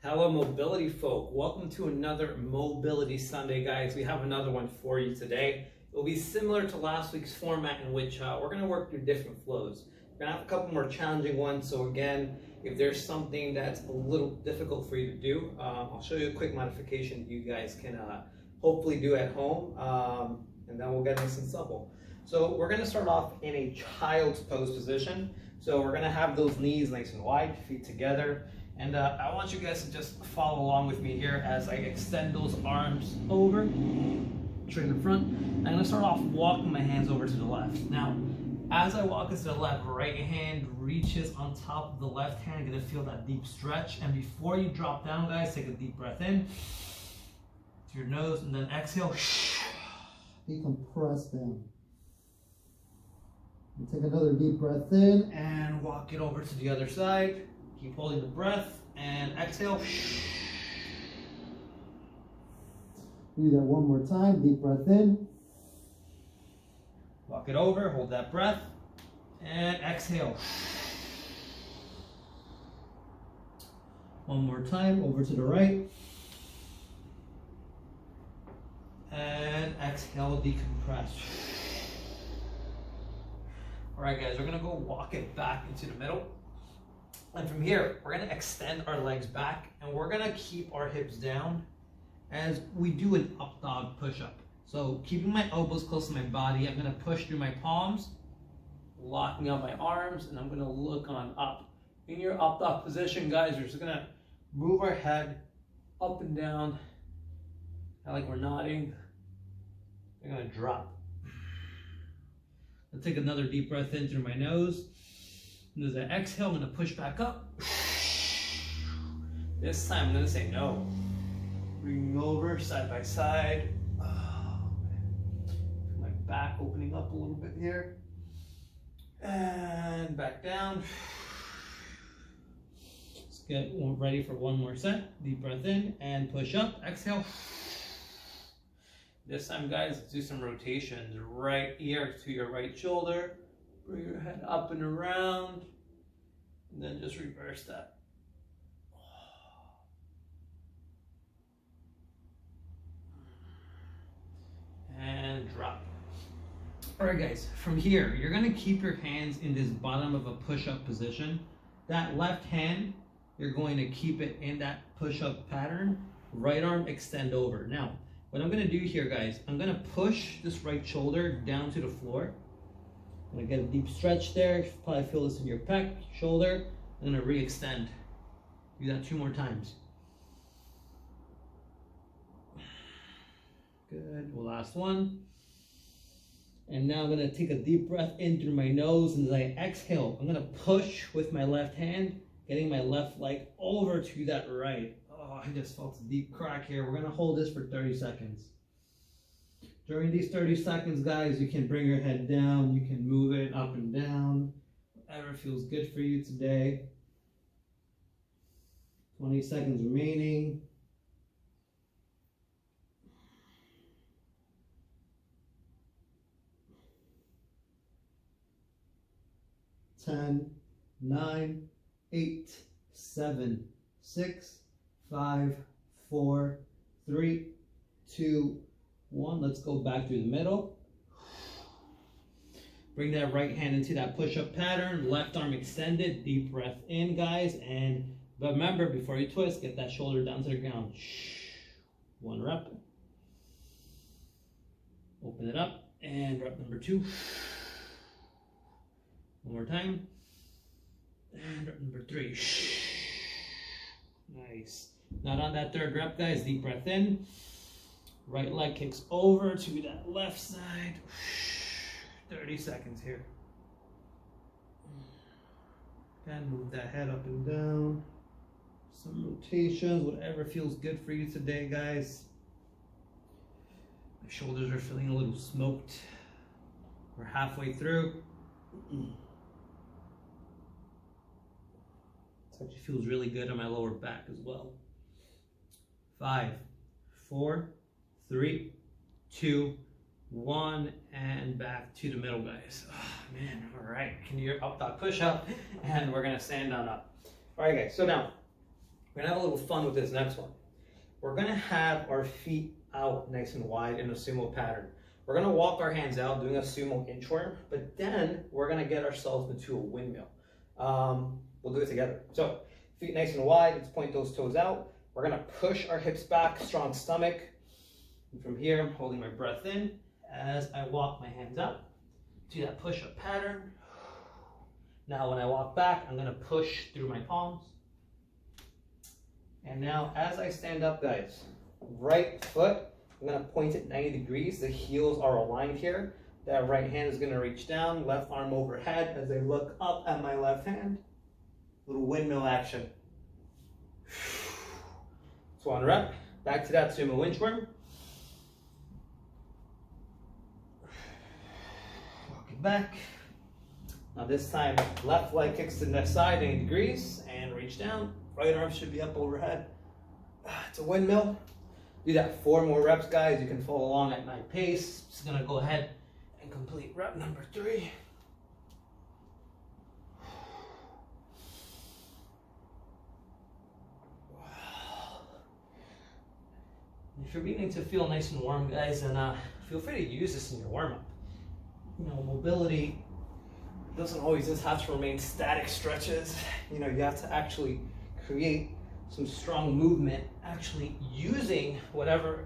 Hello mobility folk, welcome to another Mobility Sunday, guys. We have another one for you today. It will be similar to last week's format in which we're going to work through different flows. We're going to have a couple more challenging ones, so again, if there's something that's a little difficult for you to do, I'll show you a quick modification you guys can hopefully do at home, and then we'll get nice and supple. So we're going to start off in a child's pose position. So we're going to have those knees nice and wide, feet together. And I want you guys to just follow along with me here as I extend those arms over, straight in front. I'm going to start off walking my hands over to the left. Now, as I walk to the left, right hand reaches on top of the left hand. You're going to feel that deep stretch. And before you drop down, guys, take a deep breath in to your nose and then exhale. Decompress down. And take another deep breath in and walk it over to the other side. Keep holding the breath and exhale. Do that one more time. Deep breath in. Walk it over, hold that breath, and exhale. One more time, over to the right. And exhale, decompress. All right, guys, we're gonna go walk it back into the middle. And from here, we're gonna extend our legs back and we're gonna keep our hips down as we do an up dog push up. So keeping my elbows close to my body, I'm gonna push through my palms, locking out my arms, and I'm gonna look on up. In your up dog position, guys, we're just gonna move our head up and down, like we're nodding. We're gonna drop. I'll take another deep breath in through my nose. And as I exhale, I'm going to push back up. This time I'm going to say no. Bringing over side by side. Oh, feel my back opening up a little bit here. And back down. Let's get ready for one more set. Deep breath in and push up. Exhale. This time, guys, let's do some rotations. Right ear to your right shoulder. Bring your head up and around, and then just reverse that. And drop. All right, guys, from here, you're gonna keep your hands in this bottom of a push-up position. That left hand, you're going to keep it in that push-up pattern. Right arm extend over. Now, what I'm gonna do here, guys, I'm gonna push this right shoulder down to the floor. I'm gonna get a deep stretch there. You probably feel this in your pec, shoulder. I'm gonna re-extend. Do that 2 more times. Good, last one. And now I'm gonna take a deep breath in through my nose, and as I exhale, I'm gonna push with my left hand, getting my left leg over to that right. Oh, I just felt a deep crack here. We're gonna hold this for 30 seconds. During these 30 seconds, guys, you can bring your head down, you can move it up and down, whatever feels good for you today. 20 seconds remaining. 10, 9, 8, 7, 6, 5, 4, 3, 2, 1. Let's go back through the middle. Bring that right hand into that push-up pattern. Left arm extended. Deep breath in, guys. But remember, before you twist, get that shoulder down to the ground. 1 rep. Open it up. And rep number 2. 1 more time. And rep number 3. Nice. Not on that 3rd rep, guys. Deep breath in. Right leg kicks over to that left side. 30 seconds here. And move that head up and down. Some rotations, whatever feels good for you today, guys. My shoulders are feeling a little smoked. We're halfway through. This actually feels really good on my lower back as well. 5, 4, 3, 2, 1, and back to the middle, guys. Oh, man, all right. Can you hear up dog push up? And we're gonna stand on up. All right, guys, so now We're gonna have a little fun with this next one. We're gonna have our feet out nice and wide in a sumo pattern. We're gonna walk our hands out doing a sumo inchworm, but then we're gonna get ourselves into a windmill. We'll do it together. So feet nice and wide, let's point those toes out. We're gonna push our hips back, strong stomach. And from here, I'm holding my breath in as I walk my hands out to that push-up pattern. Now when I walk back, I'm gonna push through my palms. And now as I stand up, guys, right foot, I'm gonna point it 90 degrees. The heels are aligned here. That right hand is gonna reach down, left arm overhead as I look up at my left hand. Little windmill action. So one rep, back to that sumo inchworm. Walk it back. Now this time, left leg kicks to the side 90 degrees and reach down. Right arm should be up overhead. It's a windmill. Do that 4 more reps, guys. You can follow along at my pace. Just gonna go ahead and complete rep number 3. If you're beginning to feel nice and warm, guys, then feel free to use this in your warm-up. You know, mobility doesn't always just have to remain static stretches. You know, you have to actually create some strong movement, actually using whatever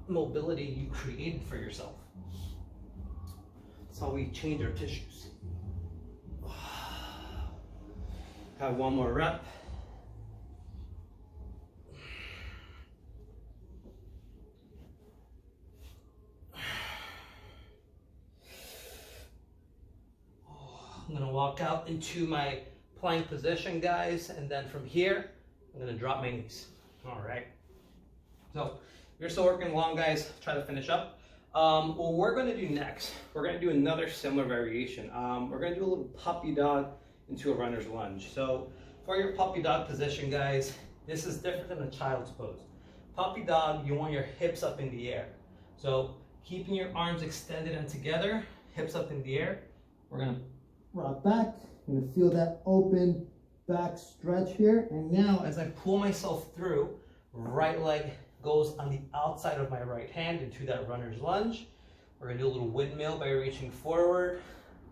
mobility you created for yourself. That's how we change our tissues. Have one more rep. I'm gonna walk out into my plank position, guys, and then from here, I'm gonna drop my knees. All right. So you're still working along, guys. Try to finish up. What we're gonna do next, we're gonna do another similar variation. We're gonna do a little puppy dog into a runner's lunge. So for your puppy dog position, guys, this is different than a child's pose. Puppy dog, you want your hips up in the air. So keeping your arms extended and together, hips up in the air. We're gonna rock back. You're gonna feel that open back stretch here. And now as I pull myself through, right leg goes on the outside of my right hand into that runner's lunge. We're gonna do a little windmill by reaching forward,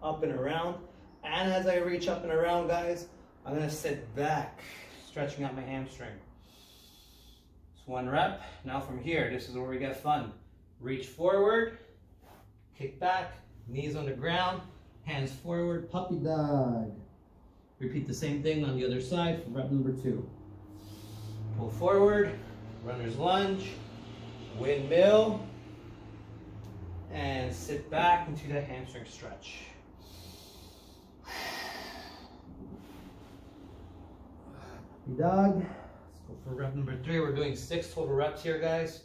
up and around. And as I reach up and around, guys, I'm gonna sit back, stretching out my hamstring. It's 1 rep. Now from here, this is where we get fun. Reach forward, kick back, knees on the ground, hands forward, puppy dog. Repeat the same thing on the other side for rep number 2. Pull forward, runner's lunge, windmill, and sit back into that hamstring stretch. Puppy dog. Let's go for rep number 3. We're doing 6 total reps here, guys.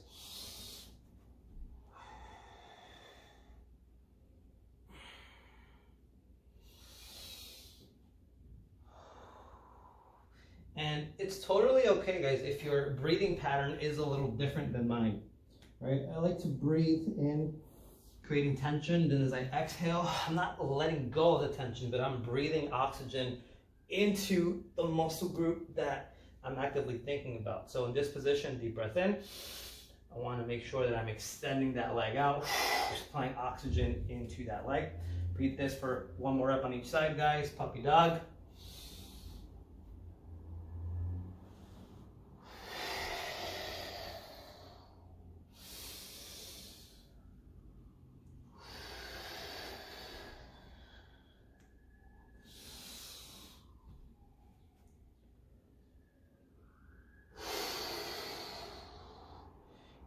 And it's totally okay, guys, if your breathing pattern is a little different than mine, right? I like to breathe in, creating tension. Then as I exhale, I'm not letting go of the tension, but I'm breathing oxygen into the muscle group that I'm actively thinking about. So in this position, deep breath in. I want to make sure that I'm extending that leg out, supplying oxygen into that leg. Repeat this for 1 more rep on each side, guys. Puppy dog.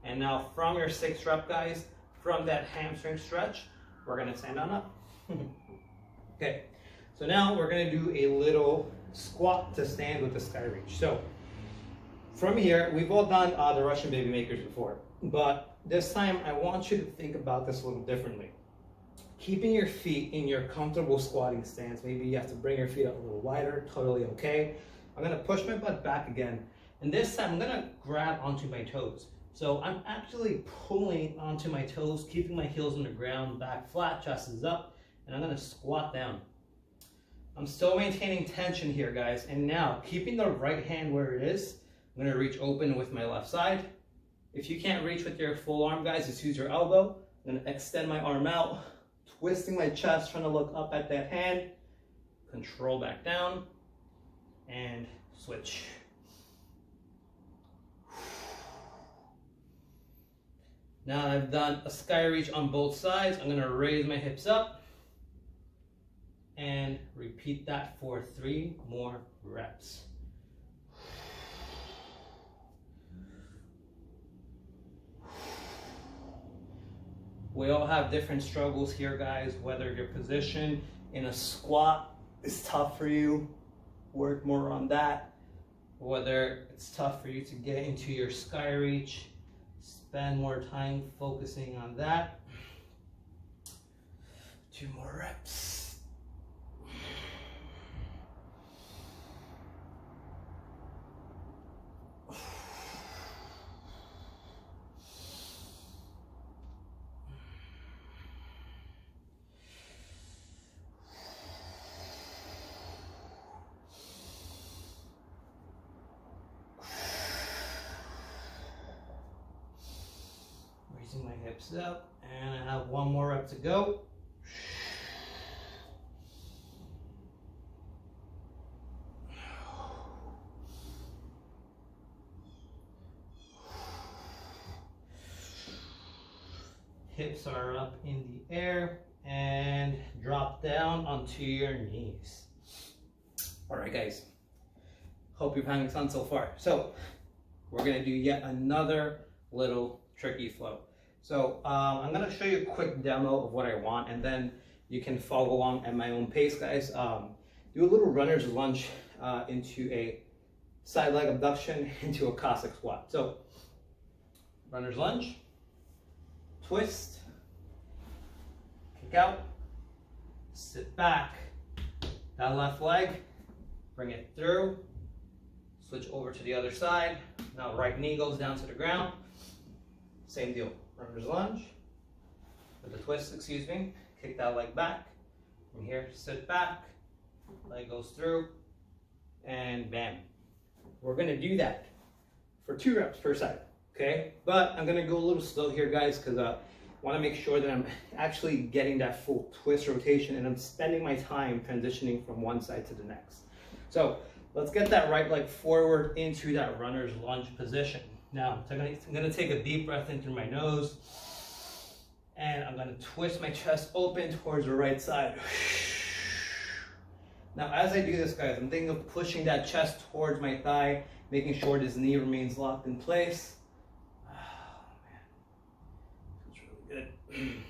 And now from your 6th rep, guys, from that hamstring stretch, we're gonna stand on up. Okay, so now we're gonna do a little squat to stand with the sky reach. So from here, we've all done the Russian baby makers before, but this time I want you to think about this a little differently. Keeping your feet in your comfortable squatting stance. Maybe you have to bring your feet up a little wider, totally okay. I'm gonna push my butt back again, and this time I'm gonna grab onto my toes. So I'm actually pulling onto my toes, keeping my heels on the ground, back flat, chest is up, and I'm gonna squat down. I'm still maintaining tension here, guys, and now keeping the right hand where it is, I'm gonna reach open with my left side. If you can't reach with your full arm, guys, just use your elbow. I'm gonna extend my arm out, twisting my chest, trying to look up at that hand. Control back down, and switch. Now I've done a sky reach on both sides. I'm gonna raise my hips up and repeat that for 3 more reps. We all have different struggles here, guys, whether your position in a squat is tough for you, work more on that. Whether it's tough for you to get into your sky reach, spend more time focusing on that. 2 more reps. Raising my hips up, and I have 1 more rep to go. Hips are up in the air and drop down onto your knees. All right, guys. Hope you're having fun so far. So we're gonna do yet another little tricky flow. So I'm gonna show you a quick demo of what I want, and then you can follow along at my own pace, guys. Do a little runner's lunge into a side leg abduction into a Cossack squat. So runner's lunge, twist, kick out, sit back, that left leg, bring it through, switch over to the other side. Now right knee goes down to the ground. Same deal, runner's lunge, with the twist, excuse me, kick that leg back. From here, sit back, leg goes through, and bam. We're gonna do that for 2 reps per side, okay? But I'm gonna go a little slow here, guys, because I wanna make sure that I'm actually getting that full twist rotation and I'm spending my time transitioning from one side to the next. So let's get that right leg forward into that runner's lunge position. Now, I'm gonna take a deep breath in through my nose, and I'm gonna twist my chest open towards the right side. Now, as I do this, guys, I'm thinking of pushing that chest towards my thigh, making sure this knee remains locked in place. Oh, man, feels really good.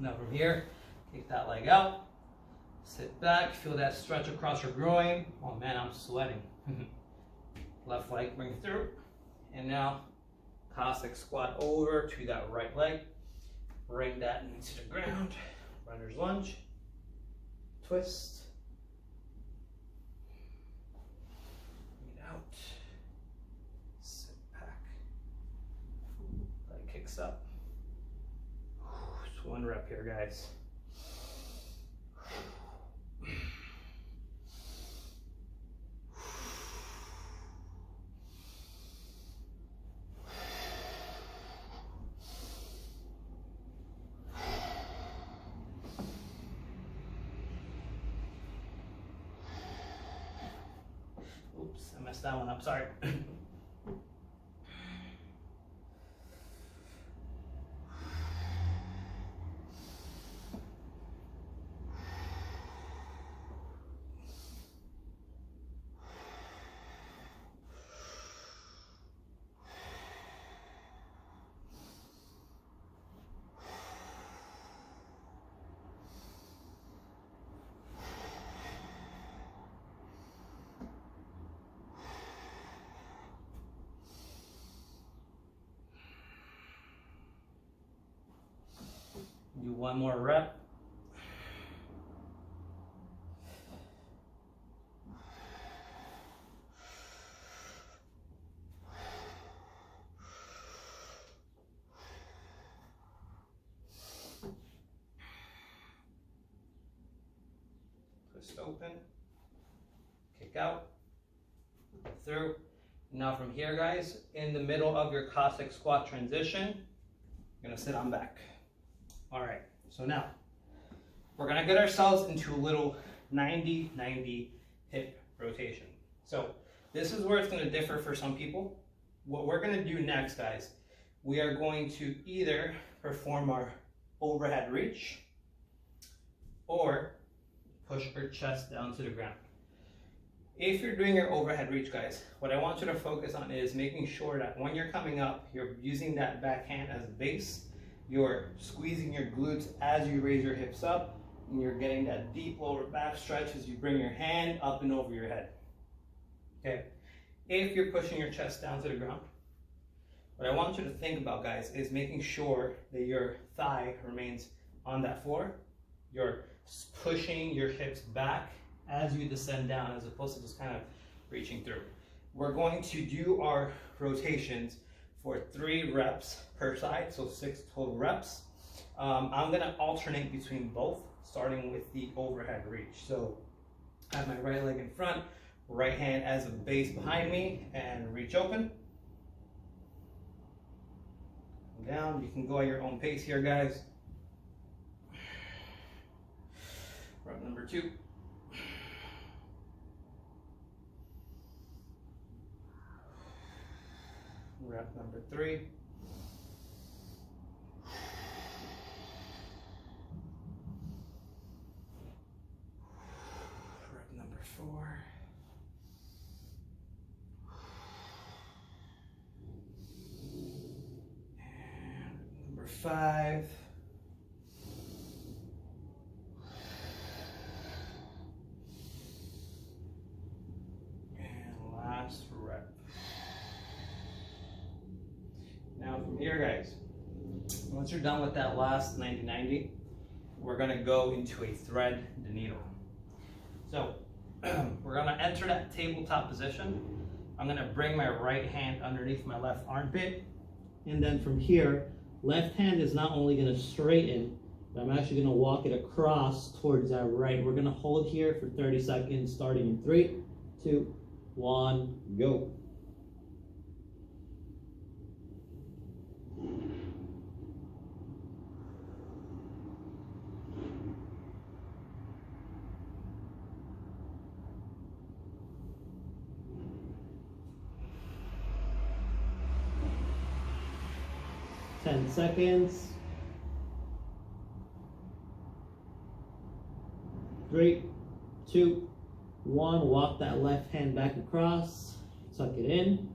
Now from here, kick that leg out, sit back, feel that stretch across your groin. Oh man, I'm sweating. Left leg, bring it through. And now, Cossack squat over to that right leg. Bring that into the ground. Runner's lunge. Twist. Bring it out. Sit back. Leg kicks up. Just 1 rep here, guys. Oops, I messed that one up, sorry. Do 1 more rep. Twist open, kick out, through, Now from here, guys, in the middle of your Cossack squat transition, you're gonna sit on back. All right, so now we're gonna get ourselves into a little 90-90 hip rotation. So this is where it's gonna differ for some people. What we're gonna do next, guys, we are going to either perform our overhead reach or push our chest down to the ground. If you're doing your overhead reach, guys, what I want you to focus on is making sure that when you're coming up, you're using that back hand as a base. You're squeezing your glutes as you raise your hips up, and you're getting that deep lower back stretch as you bring your hand up and over your head. Okay. If you're pushing your chest down to the ground, what I want you to think about, guys, is making sure that your thigh remains on that floor. You're pushing your hips back as you descend down, as opposed to just kind of reaching through. We're going to do our rotations for 3 reps per side, so 6 total reps. I'm gonna alternate between both, starting with the overhead reach. So I have my right leg in front, right hand as a base behind me, and reach open. Down, you can go at your own pace here, guys. Rep number 2. Rep number 3. Rep number 4. And number 5. And last rep. Now from here, guys, once you're done with that last 90-90, we're gonna go into a thread the needle. So we're gonna enter that tabletop position. I'm gonna bring my right hand underneath my left armpit. And then from here, left hand is not only gonna straighten, but I'm actually gonna walk it across towards that right. We're gonna hold here for 30 seconds, starting in 3, 2, 1, go. Ten seconds. 3, 2, 1. Walk that left hand back across. Tuck it in.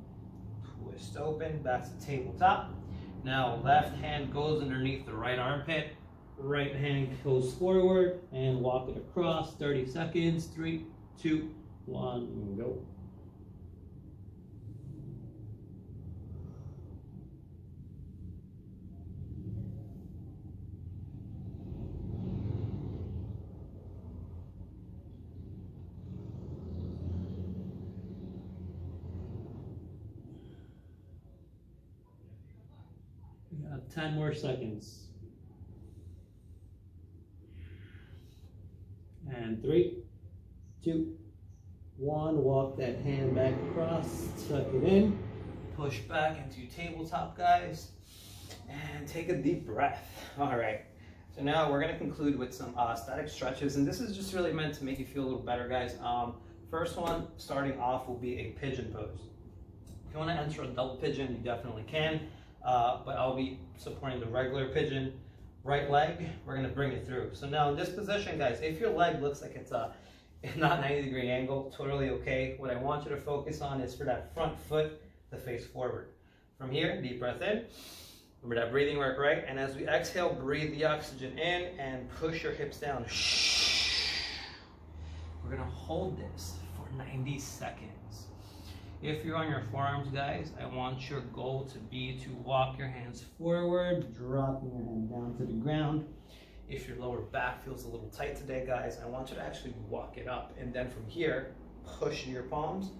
Twist open. Back to tabletop. Now left hand goes underneath the right armpit. Right hand goes forward and walk it across. 30 seconds. 3, 2, 1, go. We got 10 more seconds. And 3, 2, 1. Walk that hand back across, tuck it in, push back into tabletop, guys, and take a deep breath. All right. So now we're going to conclude with some static stretches, and this is just really meant to make you feel a little better, guys. First one, starting off, will be a pigeon pose. If you want to enter a double pigeon, you definitely can, but I'll be supporting the regular pigeon. Right leg, we're going to bring it through. So now in this position, guys, if your leg looks like it's not 90-degree angle, totally okay. What I want you to focus on is for that front foot to face forward. From here, deep breath in. Remember that breathing work, right? And as we exhale, breathe the oxygen in and push your hips down. We're going to hold this for 90 seconds. If you're on your forearms, guys, I want your goal to be to walk your hands forward, dropping your hand down to the ground. If your lower back feels a little tight today, guys, I want you to actually walk it up. And then from here, push your palms,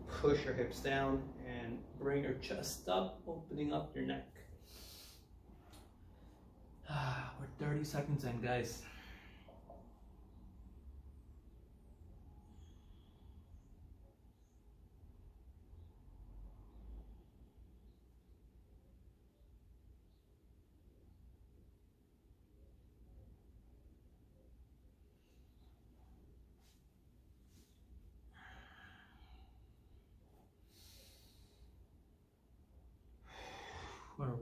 push your hips down, and bring your chest up, opening up your neck. We're 30 seconds in, guys.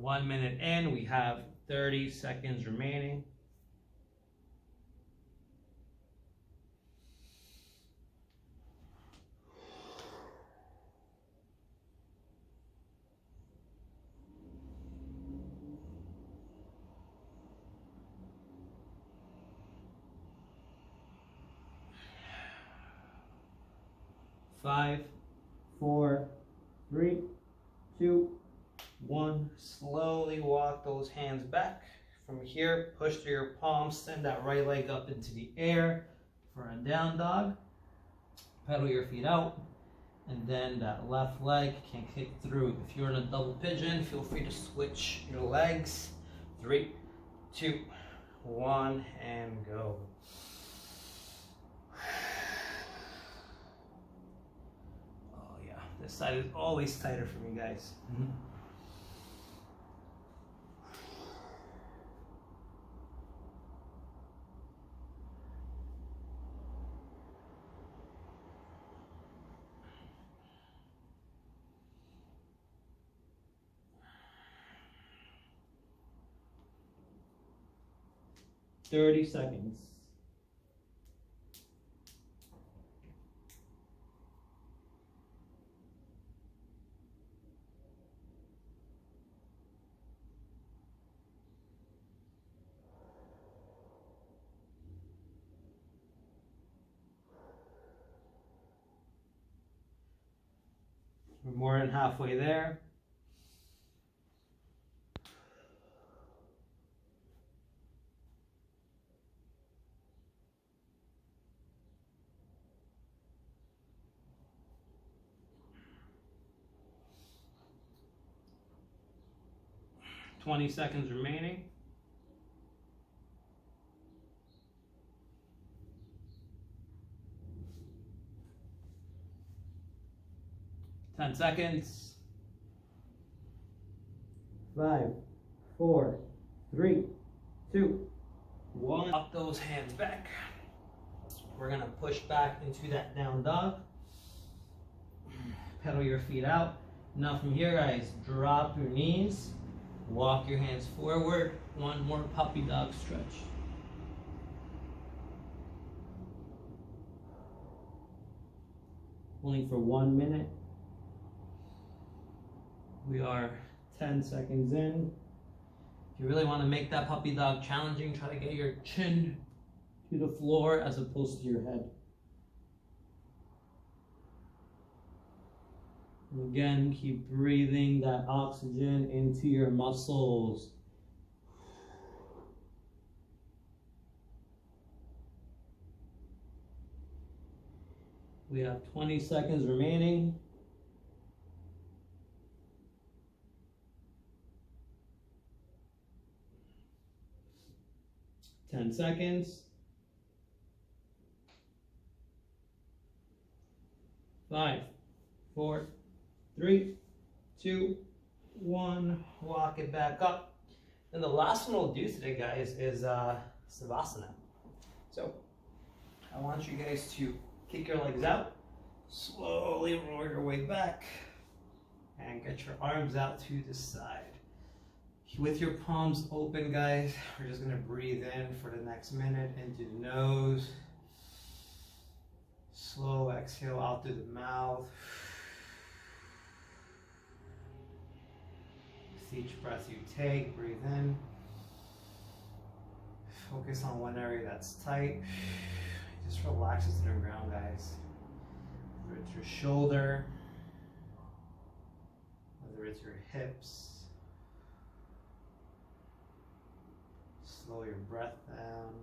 1 minute in. We have 30 seconds remaining. Five, 4, 3, 2, 1. Slowly walk those hands back. From here, push through your palms, send that right leg up into the air for a down dog. Pedal your feet out, and then that left leg can kick through. If you're in a double pigeon, feel free to switch your legs. 3, 2, 1, and go. Oh yeah, this side is always tighter for me, guys. 30 seconds. We're more than halfway there. Twenty seconds remaining. Ten seconds. 5, 4, 3, 2, 1. Up those hands back. We're gonna push back into that down dog. Pedal your feet out. Now from here, guys, drop your knees. Walk your hands forward. One more puppy dog stretch. Only for 1 minute. We are 10 seconds in. If you really want to make that puppy dog challenging, try to get your chin to the floor as opposed to your head. And again, keep breathing that oxygen into your muscles. We have 20 seconds remaining. Ten seconds. 5, 4, 3, 2, 1. Walk it back up. And the last one we'll do today, guys, is Sivasana. So I want you guys to kick your legs out, slowly roll your way back, and get your arms out to the side. With your palms open, guys, we're just gonna breathe in for the next minute into the nose. Slow exhale out through the mouth. With each breath you take, breathe in. Focus on one area that's tight. Just relax it to the ground, guys. Whether it's your shoulder, whether it's your hips. Slow your breath down.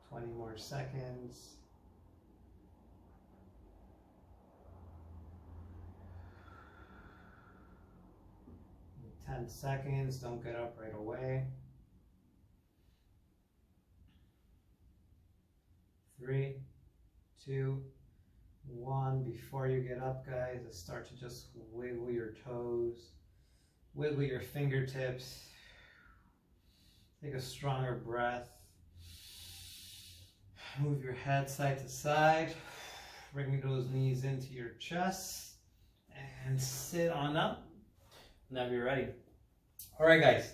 Twenty more seconds. And 10 seconds. Don't get up right away. 3, 2, 1. Before you get up, guys, start to just wiggle your toes, wiggle your fingertips. Take a stronger breath. Move your head side to side. Bring those knees into your chest. And sit on up. Now you're ready. All right, guys.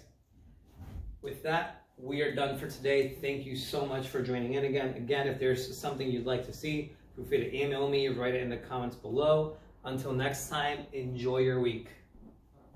With that, we are done for today. Thank you so much for joining in again. Again, if there's something you'd like to see, feel free to email me or write it in the comments below. Until next time, enjoy your week.